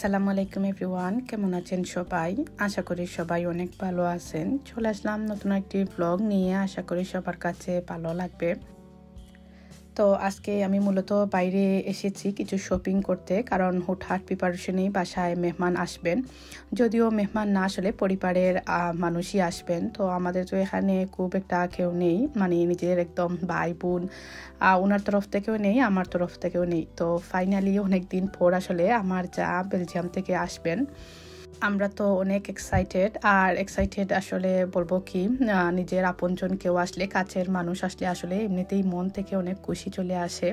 আসসালামু আলাইকুম এভরিওয়ান, কেমন আছেন সবাই? আশা করি সবাই অনেক ভালো আছেন। চলে আসলাম নতুন একটি ব্লগ নিয়ে, আশা করি সবার কাছে ভালো লাগবে। তো আজকে আমি মূলত বাইরে এসেছি কিছু শপিং করতে, কারণ হুটহাট প্রিপারেশনেই বাসায় মেহমান আসবেন। যদিও মেহমান না আসলে পরিবারের মানুষই আসবেন, তো আমাদের তো এখানে খুব একটা কেউ নেই, মানে নিজের একদম ভাই বোন ওনার তরফ থেকেও নেই, আমার তরফ থেকেও নেই। তো ফাইনালি অনেক দিন পর আসলে আমার যা বেলজিয়াম থেকে আসবেন। আমরা তো অনেক এক্সাইটেড আসলে বলবো কি, নিজের আপনজন কেউ আসলে, কাছের মানুষ আসলে আসলে এমনিতেই মন থেকে অনেক খুশি চলে আসে।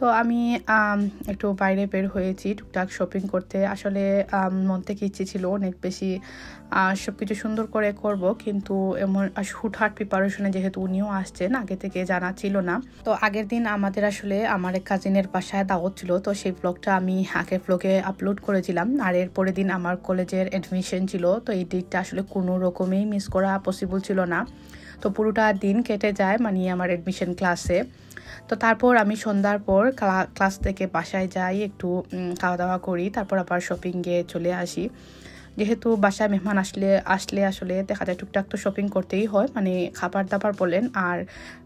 তো আমি একটু বাইরে বের হয়েছি টুকটাক শপিং করতে। আসলে মন থেকে ইচ্ছে ছিল অনেক বেশি সব কিছু সুন্দর করে করব, কিন্তু এমন হুটহাট প্রিপারেশনে যেহেতু উনিও আসছেন, আগে থেকে জানা ছিল না। তো আগের দিন আমাদের আসলে আমার এক কাজিনের বাসায় দাওয়াত ছিল, তো সেই ব্লগটা আমি আগের ব্লগে আপলোড করেছিলাম। আর এর পরের দিন আমার কলেজের অ্যাডমিশন ছিল, তো এই ডেটটা আসলে কোনো রকমেই মিস করা পসিবল ছিল না। তো পুরোটা দিন কেটে যায় মানে আমার অ্যাডমিশন ক্লাসে। তো তারপর আমি সন্ধ্যার পর ক্লাস থেকে বাসায় যাই, একটু খাওয়া দাওয়া করি, তারপর আবার শপিংয়ে চলে আসি। যেহেতু বাসায় মেহমান আসলে আসলে দেখা যায় টুকটাক তো শপিং করতেই হয়, মানে খাবার দাবার বলেন আর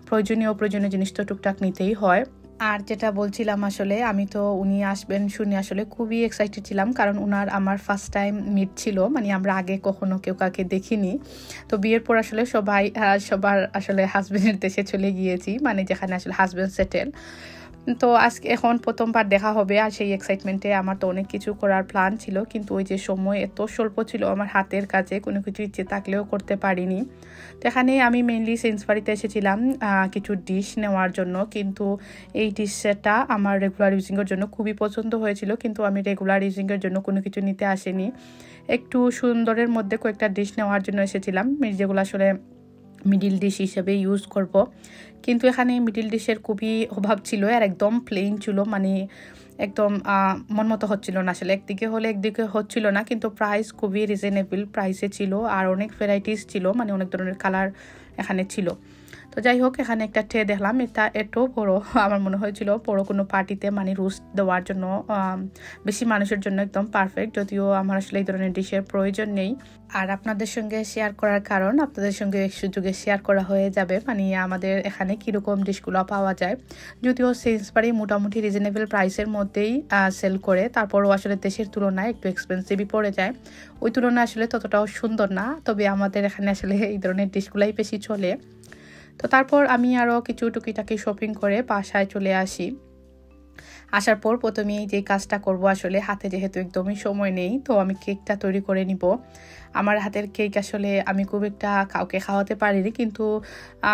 প্রয়োজনীয় জিনিস তো টুকটাক নিতেই হয়। আর যেটা বলছিলাম, আসলে আমি তো উনি আসবেন শুনে আসলে খুবই এক্সাইটেড ছিলাম, কারণ উনার আমার ফার্স্ট টাইম মিট ছিল, মানে আমরা আগে কখনো কেউ কাকে দেখিনি। তো বিয়ের পর আসলে সবার আসলে হাজবেন্ডের দেশে চলে গিয়েছি, মানে যেখানে আসলে হাজবেন্ড সেটেল। তো আজকে এখন প্রথমবার দেখা হবে, আর সেই এক্সাইটমেন্টে আমার তো অনেক কিছু করার প্ল্যান ছিল, কিন্তু ওই যে সময় এত স্বল্প ছিল আমার হাতের কাছে, কোনো কিছু ইচ্ছে থাকলেও করতে পারিনি। তো এখানে আমি মেইনলি সেন্সবাড়িতে এসেছিলাম কিছু ডিশ নেওয়ার জন্য, কিন্তু এই ডিশটা আমার রেগুলার ইউজিংয়ের জন্য খুবই পছন্দ হয়েছিল, কিন্তু আমি রেগুলার ইউজিংয়ের জন্য কোনো কিছু নিতে আসিনি। একটু সুন্দরের মধ্যে কয়েকটা ডিশ নেওয়ার জন্য এসেছিলাম, যেগুলো আসলে মিডিল ডিশ হিসেবে ইউজ করব। কিন্তু এখানে মিডিল ডিশের খুবই অভাব ছিল, আর একদম প্লেন ছিল, মানে একদম মন মতো হচ্ছিল না আসলে। একদিকে হলে একদিকে হচ্ছিল না, কিন্তু প্রাইস খুবই রিজনেবল প্রাইসে ছিল, আর অনেক ভ্যারাইটিস ছিল, মানে অনেক ধরনের কালার এখানে ছিল। তো যাই হোক, এখানে একটা ট্রে দেখলাম, এটা এত বড়, আমার মনে হয়েছিল বড় কোনো পার্টিতে মানে রোস্ট দেওয়ার জন্য বেশি মানুষের জন্য একদম পারফেক্ট। যদিও আমার আসলে এই ধরনের ডিশের প্রয়োজন নেই, আর আপনাদের সঙ্গে শেয়ার করার কারণ আপনাদের সঙ্গে এক সুযোগে শেয়ার করা হয়ে যাবে, মানে আমাদের এখানে কীরকম ডিশগুলো পাওয়া যায়। যদিও সেন্সবারি মোটামুটি রিজনেবল প্রাইসের মধ্যেই সেল করে, তারপরও আসলে দেশের তুলনায় একটু এক্সপেন্সিভই পড়ে যায়। ওই তুলনায় আসলে ততটাও সুন্দর না, তবে আমাদের এখানে আসলে এই ধরনের ডিশগুলাই বেশি চলে। তো তারপর আমি আরও কিছু টুকিটাকি শপিং করে বাসায় চলে আসি। আসার পর প্রথমেই যে কাজটা করব, আসলে হাতে যেহেতু একদমই সময় নেই, তো আমি কেকটা তৈরি করে নিব। আমার হাতের কেক আসলে আমি খুব একটা কাউকে খাওয়াতে পারিনি, কিন্তু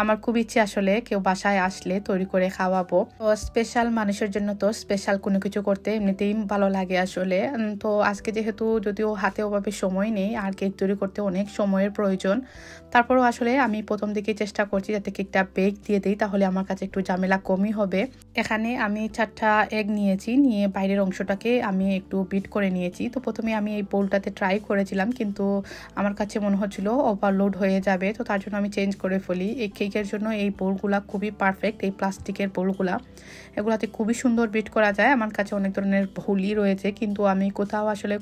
আমার খুব ইচ্ছে আসলে কেউ বাসায় আসলে তৈরি করে খাওয়াবো। তো স্পেশাল মানুষের জন্য তো স্পেশাল কোনো কিছু করতে এমনিতেই ভালো লাগে আসলে। তো আজকে যেহেতু যদিও হাতে ওভাবে সময় নেই, আর কেক তৈরি করতে অনেক সময়ের প্রয়োজন, তারপরও আসলে আমি প্রথম দিকে চেষ্টা করছি যাতে কেকটা বেক দিয়ে দিই, তাহলে আমার কাছে একটু ঝামেলা কমই হবে। এখানে আমি 4টা এগ নিয়েছি, নিয়ে বাইরের অংশটাকে আমি একটু বিট করে নিয়েছি। তো প্রথমে আমি এই বোলটাতে ট্রাই করেছিলাম, কিন্তু আমার কাছে মনে হচ্ছিল ওভারলোড হয়ে যাবে, তো তার জন্য আমি চেঞ্জ করে ফেলি। এই কেকের জন্য এই বোলগুলা খুবই পারফেক্ট, এই প্লাস্টিকের বোলগুলা, এগুলাতে খুবই সুন্দর বিট করা যায়। আমার কাছে অনেক ধরনের বোলই রয়েছে, কিন্তু আমি কোথাও আসলে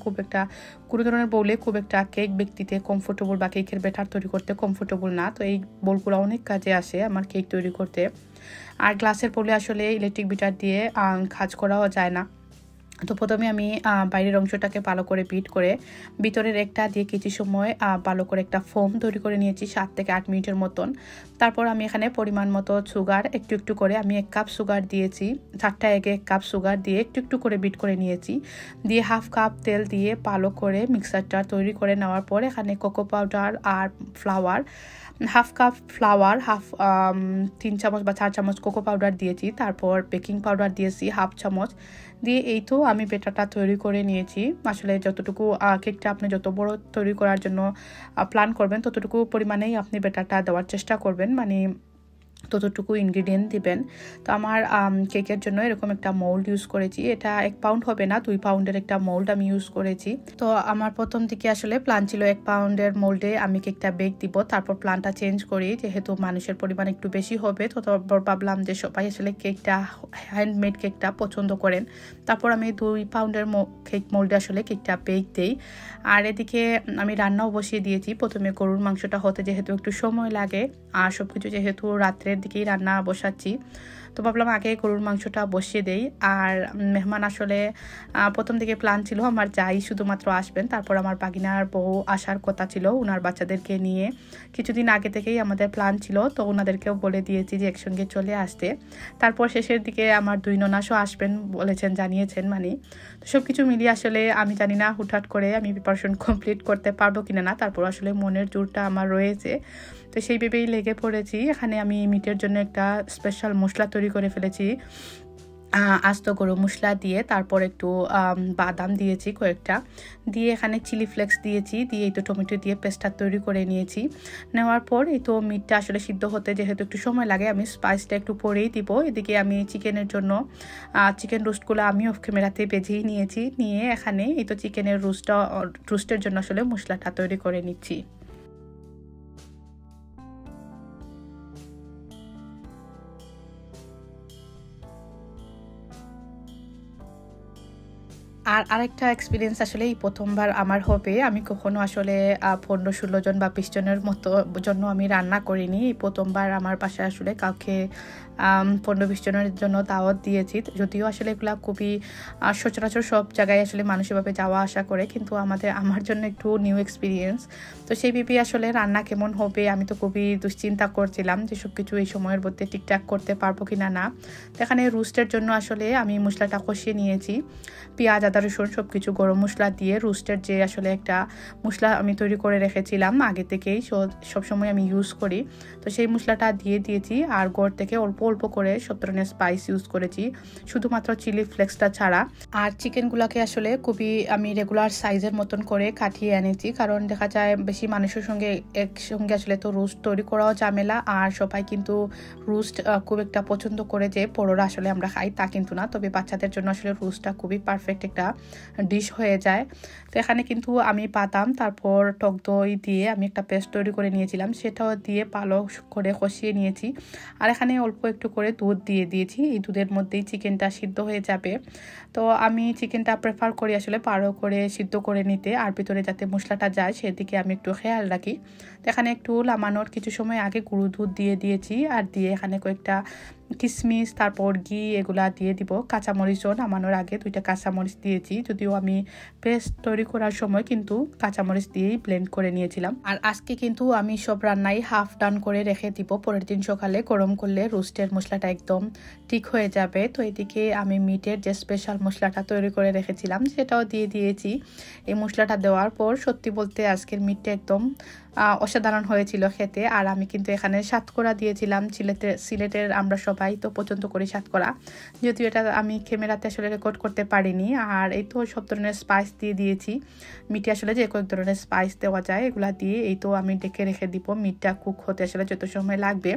কোনো ধরনের বোলে খুব একটা কেক বেক দিতে কমফোর্টেবল বা কেকের ব্যাটার তৈরি করতে কমফোর্টেবল না। তো এই বোলগুলো অনেক কাজে আসে আমার কেক তৈরি করতে। আর গ্লাসের বোলে আসলে ইলেকট্রিক বিটার দিয়ে কাজ করাও যায় না। তো প্রথমে আমি বাইরের অংশটাকে ভালো করে বিট করে ভিতরের একটা দিয়ে কিছু সময় ভালো করে একটা ফোম তৈরি করে নিয়েছি, 7 থেকে 8 মিনিটের মতন। তারপর আমি এখানে পরিমাণ মতো সুগার একটু একটু করে আমি 1 কাপ সুগার দিয়েছি, 4টা এগে 1 কাপ সুগার দিয়ে একটু একটু করে বিট করে নিয়েছি। দিয়ে 1/2 কাপ তেল দিয়ে ভালো করে মিক্সারটা তৈরি করে নেওয়ার পর এখানে কোকো পাউডার আর ফ্লাওয়ার, 1/2 কাপ ফ্লাওয়ার, 3 চামচ বা 4 চামচ কোকো পাউডার দিয়েছি। তারপর বেকিং পাউডার দিয়েছি 1/2 চামচ দিয়ে, এই তো আমি ব্যাটারটা তৈরি করে নিয়েছি। আসলে যতটুকু কেকটা আপনি যত বড় তৈরি করার জন্য প্ল্যান করবেন, ততটুকু পরিমাণেই আপনি ব্যাটারটা দেওয়ার চেষ্টা করবেন, মানে ততটুকু ইনগ্রিডিয়েন্ট দিবেন। তো আমার কেকের জন্য এরকম একটা মোল্ড ইউজ করেছি, এটা 1 পাউন্ড হবে না, 2 পাউন্ডের একটা মোল্ড আমি ইউজ করেছি। তো আমার প্রথম দিকে আসলে প্ল্যান ছিল 1 পাউন্ডের মোল্ডে আমি কেকটা বেক দিব, তারপর প্ল্যানটা চেঞ্জ করি যেহেতু মানুষের পরিমাণ একটু বেশি হবে। তো তারপর ভাবলাম যে সবাই আসলে কেকটা হ্যান্ডমেড কেকটা পছন্দ করেন, তারপর আমি 2 পাউন্ডের কেক মোল্ডে আসলে কেকটা বেক দেই। আর এদিকে আমি রান্নাও বসিয়ে দিয়েছি। প্রথমে গরুর মাংসটা হতে যেহেতু একটু সময় লাগে আর সবকিছু যেহেতু রাত্রের দিকেই রান্না বসাচ্ছি, তো ভাবলাম আগে গরুর মাংসটা বসিয়ে দেই। আর মেহমান আসলে প্রথম দিকে প্ল্যান ছিল আমার যাই শুধুমাত্র আসবেন, তারপর আমার বাগিনার বউ আসার কথা ছিল ওনার বাচ্চাদেরকে নিয়ে, কিছুদিন আগে থেকেই আমাদের প্ল্যান ছিল। তো ওনাদেরকেও বলে দিয়েছি যে একসঙ্গে চলে আসতে। তারপর শেষের দিকে আমার 2 ননাসও আসবেন বলেছেন, জানিয়েছেন মানে। তো সব কিছু মিলিয়ে আসলে আমি জানি না হুটহাট করে আমি প্রিপারেশন কমপ্লিট করতে পারবো কিনা না, তারপর আসলে মনের জোরটা আমার রয়েছে। তো সেই ভেবেই লেগে পড়েছি। এখানে আমি মিটের জন্য একটা স্পেশাল মশলা তৈরি করে ফেলেছি, আস্ত গরম মশলা দিয়ে, তারপর একটু বাদাম দিয়েছি কয়েকটা, দিয়ে এখানে চিলি ফ্লেক্স দিয়েছি, দিয়ে এই তো টমেটো দিয়ে পেস্টটা তৈরি করে নিয়েছি। নেওয়ার পর এই তো মিটটা আসলে সিদ্ধ হতে যেহেতু একটু সময় লাগে আমি স্পাইসটা একটু পরেই দিব। এদিকে আমি চিকেনের জন্য চিকেন রোস্টগুলো আমি অফ ক্যামেরাতে ভেজেই নিয়েছি, নিয়ে এখানে এই তো চিকেনের রোস্টের জন্য আসলে মশলাটা তৈরি করে নিচ্ছি। আর আরেকটা এক্সপিরিয়েন্স আসলে এই প্রথমবার আমার হবে, আমি কখনো আসলে 15-16 জন বা 20 জনের মতো জন্য আমি রান্না করিনি। এই প্রথমবার আমার বাসায় আসলে কাউকে 15-20 জনের জন্য দাওয়াত দিয়েছি, যদিও আসলে এগুলা খুবই সচরাচর সব জায়গায় আসলে মানুষ এভাবে যাওয়া আসা করে, কিন্তু আমার জন্য একটু নিউ এক্সপিরিয়েন্স। তো সেই ভেবে আসলে রান্না কেমন হবে আমি তো খুবই দুশ্চিন্তা করছিলাম যে সব কিছু এই সময়ের মধ্যে ঠিকঠাক করতে পারবো কিনা না। তো এখানে রোস্টের জন্য আসলে আমি মশলাটা কষিয়ে নিয়েছি, পেঁয়াজ আদা রসুন সব কিছু গরম মশলা দিয়ে রোস্টের যে আসলে একটা মশলা আমি তৈরি করে রেখেছিলাম আগে থেকেই, সবসময় আমি ইউজ করি। তো সেই মশলাটা দিয়ে দিয়েছি আর ঘর থেকে অল্প অল্প করে সব ধরনের স্পাইস ইউজ করেছি, শুধুমাত্র চিলি ফ্লেক্সটা ছাড়া। আর চিকেনগুলোকে আসলে খুবই আমি রেগুলার সাইজের মতন করে কাটিয়ে এনেছি, কারণ দেখা যায় বেশি মানুষের সঙ্গে একসঙ্গে আসলে তো রোস্ট তৈরি করাও ঝামেলা, আর সবাই কিন্তু রোস্ট খুব একটা পছন্দ করে যে বড়রা আসলে আমরা খাই তা কিন্তু না, তবে বাচ্চাদের জন্য আসলে রোস্টটা খুবই পারফেক্ট একটা ডিশ হয়ে যায়। তো এখানে কিন্তু আমি বাদাম তারপর টক দই দিয়ে আমি একটা পেস্ট তৈরি করে নিয়েছিলাম, সেটাও দিয়ে ভালো করে কষিয়ে নিয়েছি। আর এখানে অল্প একটু করে দুধ দিয়ে দিয়েছি, এই দুধের মধ্যেই চিকেনটা সিদ্ধ হয়ে যাবে। তো আমি চিকেনটা প্রেফার করি আসলে ভালো করে সিদ্ধ করে নিতে, আর ভিতরে যাতে মশলাটা যায় সেদিকে আমি একটু খেয়াল রাখি। তো এখানে একটু নামানোর কিছু সময় আগে গুঁড়ো দুধ দিয়ে দিয়েছি, আর দিয়ে এখানে কয়েকটা কিশমিশ তারপর ঘি এগুলা দিয়ে দিব। কাঁচামরিচও নামানোর আগে 2টা কাঁচামরিচ দিয়েছি, যদিও আমি পেস্ট তৈরি করার সময় কিন্তু কাঁচামরিচ দিয়েই ব্লেন্ড করে নিয়েছিলাম। আর আজকে কিন্তু আমি সব রান্নাই হাফ ডান করে রেখে দিব, পরের দিন সকালে গরম করলে রোস্টের মশলাটা একদম ঠিক হয়ে যাবে। তো এদিকে আমি মিটের যে স্পেশাল মশলাটা তৈরি করে রেখেছিলাম সেটাও দিয়ে দিয়েছি। এই মশলাটা দেওয়ার পর সত্যি বলতে আজকের মিটটা একদম অসাধারণ হয়েছিল খেতে। আর আমি কিন্তু এখানে সাতকরা দিয়েছিলাম, সিলেটের আমরা সবাই তো পছন্দ করি সাতকরা, যদিও এটা আমি ক্যামেরাতে আসলে রেকর্ড করতে পারিনি। আর এই তো সব ধরনের স্পাইস দিয়ে দিয়েছি, মিটে আসলে যে কয়েক ধরনের স্পাইস দেওয়া যায় এগুলা দিয়ে এই তো আমি ডেকে রেখে দিব মিটটা কুক হতে আসলে যত সময় লাগবে।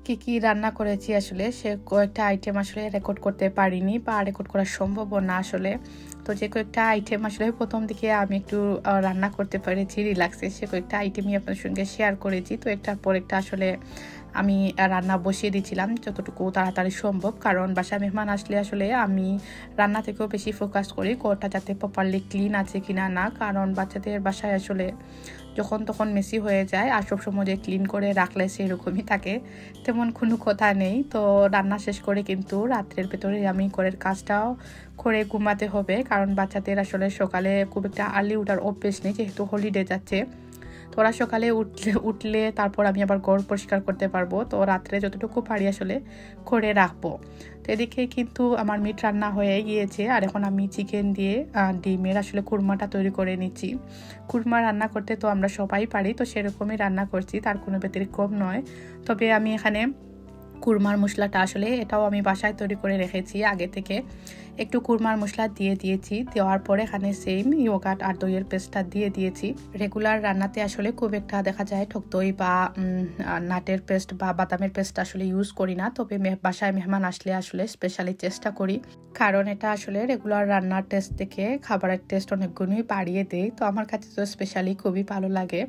কি কি রান্না করেছি আসলে সে কয়েকটা আইটেম আসলে রেকর্ড করতে পারিনি বা রেকর্ড করা সম্ভব না আসলে। তো যে কয়েকটা আইটেম আসলে প্রথম দিকে আমি একটু রান্না করতে পেরেছি রিল্যাক্সে, সে কয়েকটা আইটেমই আপনার সঙ্গে শেয়ার করেছি। তো একটার পর একটা আসলে আমি রান্না বসিয়ে দিয়েছিলাম যতটুকু তাড়াতাড়ি সম্ভব, কারণ বাসায় মেহমান আসলে আসলে আমি রান্না থেকেও বেশি ফোকাস করি ঘরটা যাতে প্রপারলি ক্লিন আছে কিনা না, কারণ বাচ্চাদের বাসায় আসলে যখন তখন মেসি হয়ে যায় আর সবসময় যে ক্লিন করে রাখলে সেরকমই থাকে তেমন কোনো কথা নেই। তো রান্না শেষ করে কিন্তু রাত্রের ভেতরে আমি ঘরের কাজটাও করে ঘুমাতে হবে, কারণ বাচ্চাদের আসলে সকালে খুব একটা আর্লি উঠার অভ্যেস নেই যেহেতু হলিডে যাচ্ছে। তো ওরা সকালে উঠলে তারপর আমি আবার ঘর পরিষ্কার করতে পারবো, তো রাত্রে যতটুকু পারি আসলে করে রাখবো। তো তো এদিকে কিন্তু আমার মিট রান্না হয়ে গিয়েছে, আর এখন আমি চিকেন দিয়ে ডিমের আসলে কুরমাটা তৈরি করে নিচ্ছি। কুরমা রান্না করতে তো আমরা সবাই পারি, তো সেরকমই রান্না করছি, তার কোনো ব্যতিক্রম নয়। তবে আমি এখানে কুরমার মশলাটা আসলে এটাও আমি বাসায় তৈরি করে রেখেছি আগে থেকে। একটু কুরমার মশলা দিয়ে দিয়েছি, দেওয়ার পরে এখানে সেম ইয়োগার্ট আর দইয়ের পেস্টটা দিয়ে দিয়েছি। রেগুলার রান্নাতে আসলে খুব একটা দেখা যায় টক দই বা নাটের পেস্ট বা বাদামের পেস্ট আসলে ইউজ করি না, তবে বাসায় মেহমান আসলে আসলে স্পেশালি চেষ্টা করি, কারণ এটা আসলে রেগুলার রান্নার টেস্ট থেকে খাবারের টেস্ট অনেক গুণই বাড়িয়ে দেয়। তো আমার কাছে তো স্পেশালি খুবই ভালো লাগে।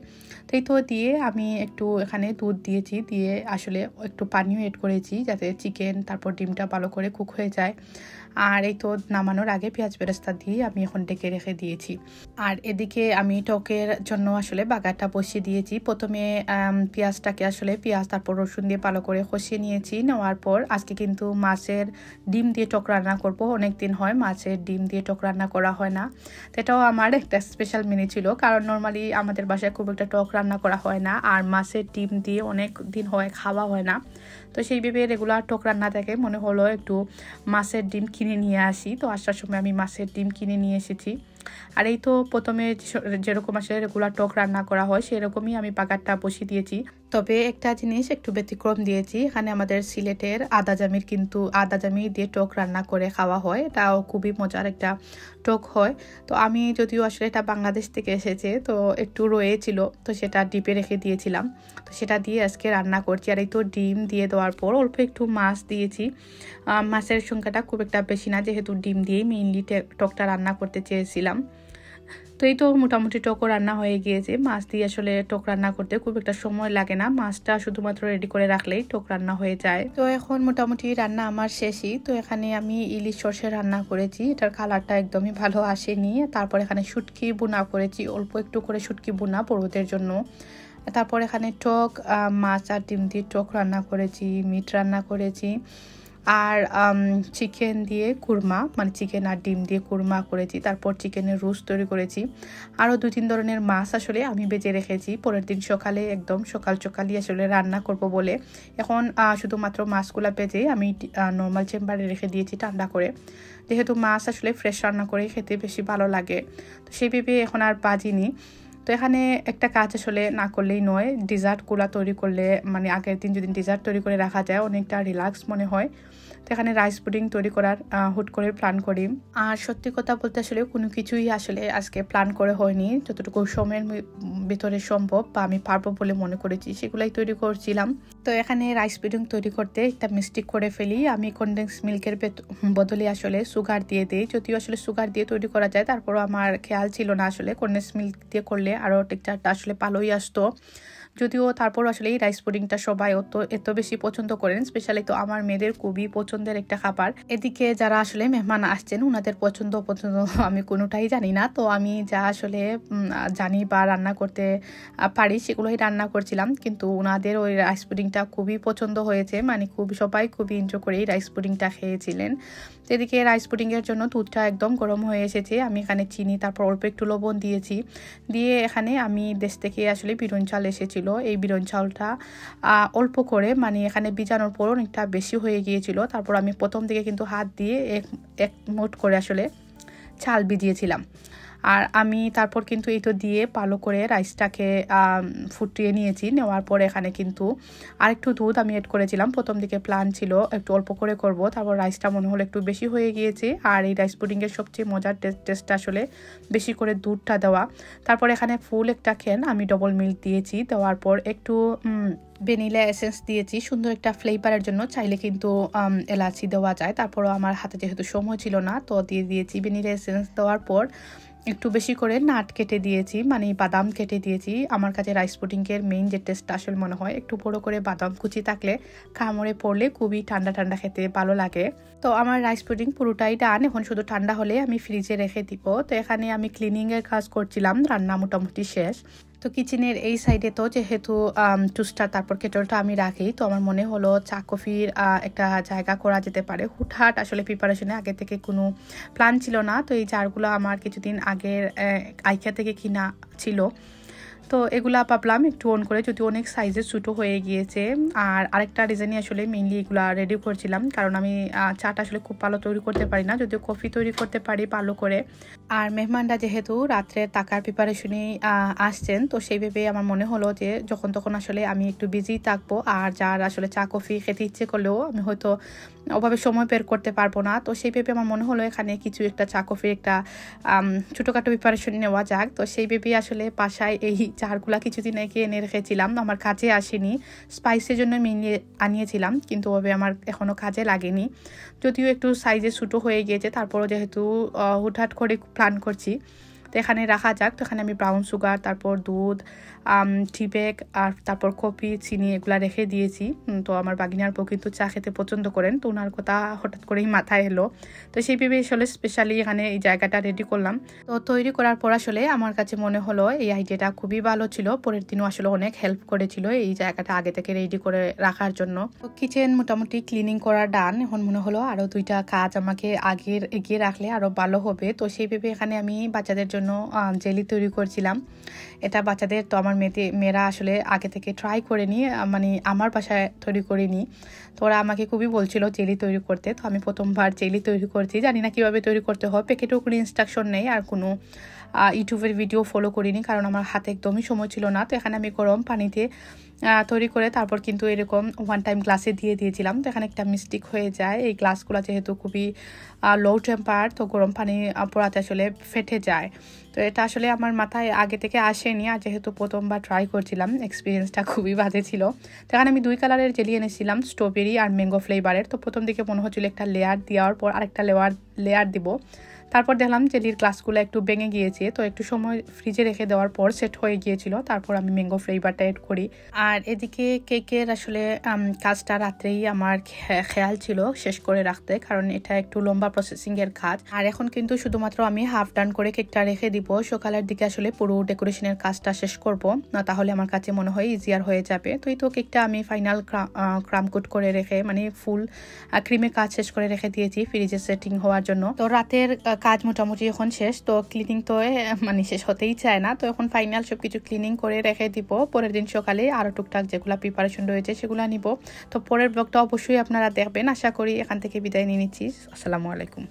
তো এই তো দিয়ে আমি একটু এখানে দুধ দিয়েছি, দিয়ে আসলে একটু পানিও এড করেছি যাতে চিকেন তারপর ডিমটা ভালো করে কুক হয়ে যায়। আর এই তো নামানোর আগে পেঁয়াজ বেরেস্তা দিয়ে আমি এখন ডেকে রেখে দিয়েছি। আর এদিকে আমি টকের জন্য আসলে বাগারটা বসিয়ে দিয়েছি। প্রথমে পেঁয়াজটাকে আসলে পেঁয়াজ তারপর রসুন দিয়ে ভালো করে কষিয়ে নিয়েছি। নেওয়ার পর আজকে কিন্তু মাছের ডিম দিয়ে টক রান্না করব। অনেক দিন হয় মাছের ডিম দিয়ে টক রান্না করা হয় না, তো এটাও আমার একটা স্পেশাল মেনু ছিল, কারণ নর্মালি আমাদের বাসায় খুব একটা টক রান্না করা হয় না, আর মাছের ডিম দিয়ে অনেক দিন হয় খাওয়া হয় না। তো সেই ভেবে রেগুলার টক রান্না থেকে মনে হলো একটু মাছের ডিম কিনে নিয়ে আসি। তো আসার সময় আমি মাছের ডিম কিনে নিয়ে এসেছি। আর এই তো প্রথমে যেরকম আসলে রেগুলার টক রান্না করা হয় সেরকমই আমি বাগারটা বসিয়ে দিয়েছি। তবে একটা জিনিস একটু ব্যতিক্রম দিয়েছি, এখানে আমাদের সিলেটের আদা জামি দিয়ে টক রান্না করে খাওয়া হয়, এটাও খুবই মজার একটা টক হয়। তো আমি যদিও আসলে এটা বাংলাদেশ থেকে এসেছে, তো একটু রয়েছিল, তো সেটা ডিপে রেখে দিয়েছিলাম, তো সেটা দিয়ে আজকে রান্না করছি। আর এই তো ডিম দিয়ে দেওয়ার পর অল্প একটু মাছ দিয়েছি। মাছের সংখ্যাটা খুব একটা বেশি না, যেহেতু ডিম দিয়েই মেইনলি টকটা রান্না করতে চেয়েছিলাম। তো এই তো মোটামুটি টকও রান্না হয়ে গিয়েছে। মাছ দিয়ে আসলে টক রান্না করতে খুব একটা সময় লাগে না, মাছটা শুধুমাত্র রেডি করে রাখলেই টক রান্না হয়ে যায়। তো এখন মোটামুটি রান্না আমার শেষই। তো এখানে আমি ইলিশ সর্ষে রান্না করেছি, এটার কালারটা একদমই ভালো আসেনি। তারপর এখানে শুটকি বোনা করেছি, অল্প একটু করে শুটকি বোনা বড়দের জন্য। তারপর এখানে টক মাছ আর ডিম দিয়ে টক রান্না করেছি, মিট রান্না করেছি, আর চিকেন দিয়ে কুরমা, মানে চিকেন আর ডিম দিয়ে কুরমা করেছি। তারপর চিকেনের রোস্ট তৈরি করেছি। আরও 2-3 ধরনের মাছ আসলে আমি বেজে রেখেছি পরের দিন সকালে, একদম সকালই আসলে রান্না করব বলে। এখন শুধুমাত্র মাছগুলা বেজে আমি নর্মাল চেম্বারে রেখে দিয়েছি ঠান্ডা করে, যেহেতু মাছ আসলে ফ্রেশ রান্না করে খেতে বেশি ভালো লাগে, তো সেই ভেবে এখন আর বাজিনি। তো এখানে একটা কাজ আসলে না করলেই নয়, ডেজার্টগুলো তৈরি করলে, মানে আগের দিন যদি ডেজার্ট তৈরি করে রাখা যায় অনেকটা রিল্যাক্স মনে হয়। তো এখানে রাইস পুডিং তৈরি করার হুট করে প্ল্যান করি। আর সত্যি কথা বলতে আসলে কোনো কিছুই আসলে আজকে প্ল্যান করে হয়নি, যতটুকু সময়ের ভিতরে সম্ভব বা আমি পারবো বলে মনে করেছি সেগুলাই তৈরি করছিলাম। তো এখানে রাইস পুডিং তৈরি করতে একটা মিস্টেক করে ফেলি, আমি কনডেন্স মিল্কের বদলে আসলে সুগার দিয়ে দিই। যদিও আসলে সুগার দিয়ে তৈরি করা যায়, তারপরও আমার খেয়াল ছিল না আসলে কনডেন্স মিল্ক দিয়ে করলে আরও টেক্সচারটা আসলে ভালোই আসতো। যদিও তারপর আসলে এই রাইস পুডিংটা সবাই এত বেশি পছন্দ করেন, স্পেশালি তো আমার মেয়েদের খুবই পছন্দের একটা খাবার। এদিকে যারা আসলে মেহমান আসছেন ওনাদের পছন্দ আমি কোনোটাই জানি না, তো আমি যা আসলে জানি বা রান্না করতে পারি সেগুলোই রান্না করছিলাম, কিন্তু ওনাদের ওই রাইস পুডিংটা খুবই পছন্দ হয়েছে, মানে সবাই খুবই এনজয় করে এই রাইস পুডিংটা খেয়েছিলেন। এদিকে রাইস পুডিংয়ের জন্য দুধটা একদম গরম হয়ে এসেছে, আমি এখানে চিনি তারপর অল্প একটু লবণ দিয়েছি। দিয়ে এখানে আমি দেশ থেকে আসলে বিরন চাল এসেছিল, এই বিরন চালটা অল্প করে, মানে এখানে ভিজানোর পর অনেকটা বেশি হয়ে গিয়েছিল। তারপর আমি প্রথম দিকে কিন্তু হাত দিয়ে এক মুঠ করে আসলে চাল ভিজিয়েছিলাম। আর আমি তারপর কিন্তু এই তো দিয়ে ভালো করে রাইসটাকে ফুটিয়ে নিয়েছি। নেওয়ার পর এখানে কিন্তু আরেকটু দুধ আমি এড করেছিলাম, প্রথম দিকে প্ল্যান ছিল একটু অল্প করে করব, তারপর রাইসটা মনে হলো একটু বেশি হয়ে গিয়েছে। আর এই রাইস পুডিংয়ের সবচেয়ে মজার টেস্টটা আসলে বেশি করে দুধটা দেওয়া। তারপর এখানে ফুল একটা খেন আমি ডবল মিল্ক দিয়েছি, দেওয়ার পর একটু ভ্যানিলা এসেন্স দিয়েছি সুন্দর একটা ফ্লেভারের জন্য, চাইলে কিন্তু এলাচি দেওয়া যায়। তারপরও আমার হাতে যেহেতু সময় ছিল না তো দিয়ে দিয়েছি ভ্যানিলা এসেন্স। দেওয়ার পর একটু বেশি করে নাট কেটে দিয়েছি, মানে বাদাম কেটে দিয়েছি। আমার কাছে রাইস পুডিংয়ের মেইন যে টেস্টটা আসলে মনে হয় একটু বড় করে বাদাম কুচি থাকলে কামড়ে পড়লে খুবই ঠান্ডা ঠান্ডা খেতে ভালো লাগে। তো আমার রাইস পুডিং পুরোটাই ডান, এখন শুধু ঠান্ডা হলে আমি ফ্রিজে রেখে দিব। তো এখানে আমি ক্লিনিংয়ের কাজ করছিলাম, রান্না মোটামুটি শেষ। তো কিচেনের এই সাইডে তো যেহেতু টুস্টার তারপর কেটলটা আমি রাখি, তো আমার মনে হলো চা কফির একটা জায়গা করা যেতে পারে। হুটহাট আসলে প্রিপারেশনে আগে থেকে কোনো প্ল্যান ছিল না। তো এই জারগুলো আমার কিছুদিন আগের আইকিয়া থেকে কিনা ছিল, তো এগুলা ভাবলাম একটু অন করে, যদি অনেক সাইজে ছোটো হয়ে গিয়েছে। আর আরেকটা রিজনই আসলে মেইনলি এগুলা রেডি করছিলাম, কারণ আমি চাটা আসলে খুব ভালো তৈরি করতে পারি না, যদিও কফি তৈরি করতে পারি ভালো করে। আর মেহমানরা যেহেতু রাত্রে টাকার প্রিপারেশনেই আসছেন, তো সেই ভেবে আমার মনে হলো যে যখন তখন আসলে আমি একটু বিজি থাকবো, আর যার আসলে চা কফি খেতে ইচ্ছে করলেও আমি হয়তো ওভাবে সময় বের করতে পারবো না। তো সেই ভেবে আমার মনে হলো এখানে কিছু একটা চা কফির একটা ছোটোখাটো প্রিপারেশন নেওয়া যাক। তো সেই ভেবে আসলে বাসায় এই চারগুলা কিছুদিন আগে এনে রেখেছিলাম, আমার কাজে আসেনি, স্পাইসের জন্য মেনলি আনিয়েছিলাম, কিন্তু ওভাবে আমার এখনও কাজে লাগেনি, যদিও একটু সাইজে ছোটো হয়ে গিয়েছে। তারপরও যেহেতু হুটহাট করে প্ল্যান করছি, তো এখানে রাখা যাক। তো এখানে আমি ব্রাউন সুগার, তারপর দুধ, টি ব্যাগ, আর তারপর কফি, চিনি এগুলা রেখে দিয়েছি। তো আমার বাগিনার বউ কিন্তু চা খেতে পছন্দ করেন, তো ওনার কথা হঠাৎ করেই মাথায় এলো, তো সেই ভেবে আসলে স্পেশালি এখানে এই জায়গাটা রেডি করলাম। তো তৈরি করার পর আসলে আমার কাছে মনে হলো এই আইডিয়াটা খুবই ভালো ছিল, পরের দিনও আসলে অনেক হেল্প করেছিল এই জায়গাটা আগে থেকে রেডি করে রাখার জন্য। তো কিচেন মোটামুটি ক্লিনিং করা ডান, এখন মনে হলো আরও দুইটা কাজ আমাকে এগিয়ে রাখলে আরও ভালো হবে। তো সেই ভেবে এখানে আমি বাচ্চাদের জন্য জেলি তৈরি করছিলাম। এটা বাচ্চাদের, তো আমার মেয়েরা আসলে আগে থেকে ট্রাই করে নি, মানে আমার বাসায় তৈরি করিনি, তো ওরা আমাকে খুবই বলছিল জেলি তৈরি করতে। তো আমি প্রথমবার জেলি তৈরি করছি, জানি না কীভাবে তৈরি করতে হয়, প্যাকেটেও কোনো ইনস্ট্রাকশন নেই, আর কোনো ইউটিউবের ভিডিও ফলো করিনি, কারণ আমার হাতে একদমই সময় ছিল না। তো এখানে আমি গরম পানিতে তৈরি করে তারপর কিন্তু এরকম ওয়ান টাইম গ্লাসে দিয়ে দিয়েছিলাম। তো এখানে একটা মিস্টেক হয়ে যায়, এই গ্লাসগুলো যেহেতু খুবই লো টেম্পার, তো গরম পানি পড়াতে আসলে ফেটে যায়। তো এটা আসলে আমার মাথায় আগে থেকে আসেনি, আর যেহেতু প্রথমবার ট্রাই করছিলাম, এক্সপিরিয়েন্সটা খুবই বাজে ছিল। তো এখানে আমি 2 কালারের জেলি এনেছিলাম, স্ট্রবেরি আর ম্যাঙ্গো ফ্লেভারের। তো প্রথম দিকে মনে হচ্ছিল একটা লেয়ার দেওয়ার পর আরেকটা লেয়ার দিব, তারপর দেখলাম জেলির গ্লাসগুলো একটু ভেঙে গিয়েছে, তো একটু সময় ফ্রিজে রেখে দেওয়ার পর সেট হয়ে গিয়েছিল। তারপর আমি ম্যাঙ্গো ফ্লেভারটা এড করি। আর এদিকে কেকের আসলে কাজটা রাত্রেই আমার খেয়াল ছিল শেষ করে রাখতে, কারণ এটা একটু লম্বা প্রসেসিংয়ের কাজ। আর এখন কিন্তু শুধুমাত্র আমি হাফ ডান করে কেকটা রেখে দিব, সকালের দিকে আসলে পুরো ডেকোরেশনের কাজটা শেষ করব, তাহলে আমার কাছে মনে হয় ইজিয়ার হয়ে যাবে। তো এই তো কেকটা আমি ফাইনাল ক্রাম কোট করে রেখে, মানে ফুল ক্রিমের কাজ শেষ করে রেখে দিয়েছি ফ্রিজে সেটিং হওয়ার জন্য। তো রাতের কাজ মোটামুটি এখন শেষ, তো ক্লিনিং তো মানে শেষ হতেই চায় না। তো এখন ফাইনাল সবকিছু ক্লিনিং করে রেখে দিব, পরের দিন সকালে আরও টুকটাক যেগুলো প্রিপারেশন রয়েছে সেগুলো নিব। তো পরের ব্লগটা অবশ্যই আপনারা দেখবেন, আশা করি। এখান থেকে বিদায় নিয়ে নিচ্ছি। আসসালামু আলাইকুম।